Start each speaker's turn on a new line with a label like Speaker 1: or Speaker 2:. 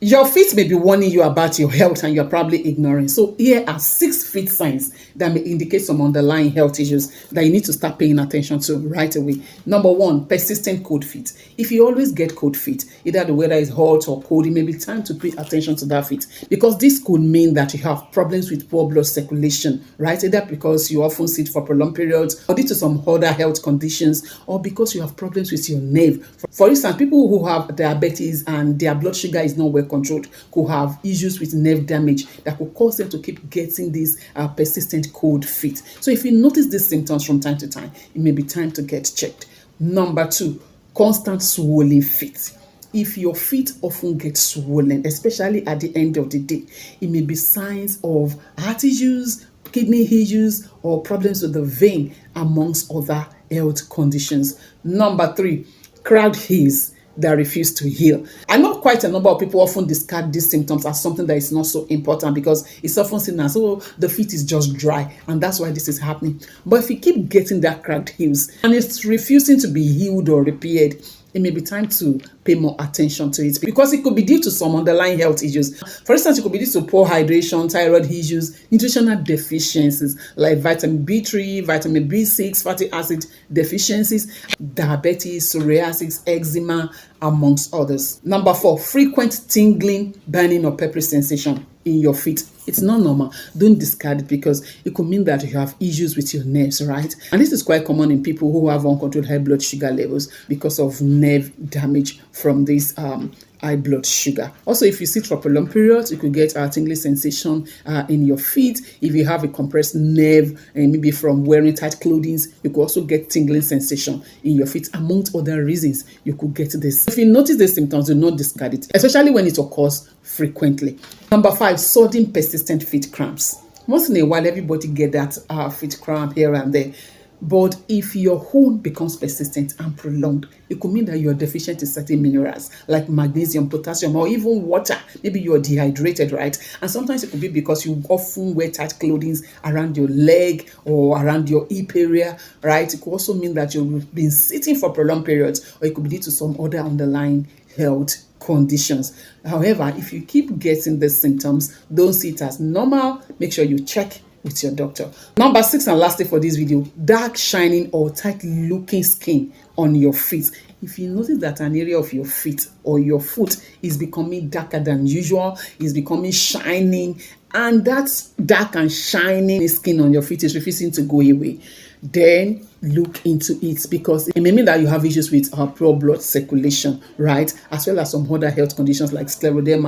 Speaker 1: Your feet may be warning you about your health and you're probably ignoring. So here are 6 feet signs that may indicate some underlying health issues that you need to start paying attention to right away. Number one, persistent cold feet. If you always get cold feet, either the weather is hot or cold, it may be time to pay attention to that feet, because this could mean that you have problems with poor blood circulation, right? Either because you often sit for prolonged periods or due to some other health conditions, or because you have problems with your nerve. For instance, people who have diabetes and their blood sugar is not well controlled could have issues with nerve damage that could cause them to keep getting these persistent cold feet. So if you notice these symptoms from time to time, it may be time to get checked. Number two, constant swollen feet. If your feet often get swollen, especially at the end of the day, it may be signs of heart issues, kidney issues, or problems with the vein, amongst other health conditions. Number three, crowd heels that refuse to heal. I know quite a number of people often discard these symptoms as something that is not so important, because it's often seen as, oh, the feet is just dry and that's why this is happening. But if you keep getting that cracked heels and it's refusing to be healed or repaired, it may be time to pay more attention to it, because it could be due to some underlying health issues. For instance, it could be due to poor hydration, thyroid issues, nutritional deficiencies like vitamin B3, vitamin B6, fatty acid deficiencies, diabetes, psoriasis, eczema, amongst others. Number four, frequent tingling, burning, or peppery sensation in your feet. It's not normal. Don't discard it, because it could mean that you have issues with your nerves, right? And this is quite common in people who have uncontrolled high blood sugar levels because of nerve damage from this high blood sugar. Also, if you sit for prolonged periods, you could get a tingling sensation in your feet. If you have a compressed nerve, and maybe from wearing tight clothing, you could also get tingling sensation in your feet. Amongst other reasons, you could get this. If you notice the symptoms, do not discard it, especially when it occurs frequently. Number five, sudden persistent feet cramps. Once in a while, everybody get that feet cramp here and there. But if your own becomes persistent and prolonged, it could mean that you're deficient in certain minerals like magnesium, potassium, or even water. Maybe you're dehydrated, right? And sometimes it could be because you often wear tight clothing around your leg or around your hip area, right? It could also mean that you've been sitting for prolonged periods, or it could be due to some other underlying health conditions. However, if you keep getting the symptoms, don't see it as normal. Make sure you check with your doctor. Number six, and lastly for this video, dark, shining, or tight looking skin on your feet. If you notice that an area of your feet or your foot is becoming darker than usual, is becoming shining, and that dark and shining skin on your feet is refusing to go away, then look into it, because it may mean that you have issues with poor blood circulation, right? As well as some other health conditions like scleroderma.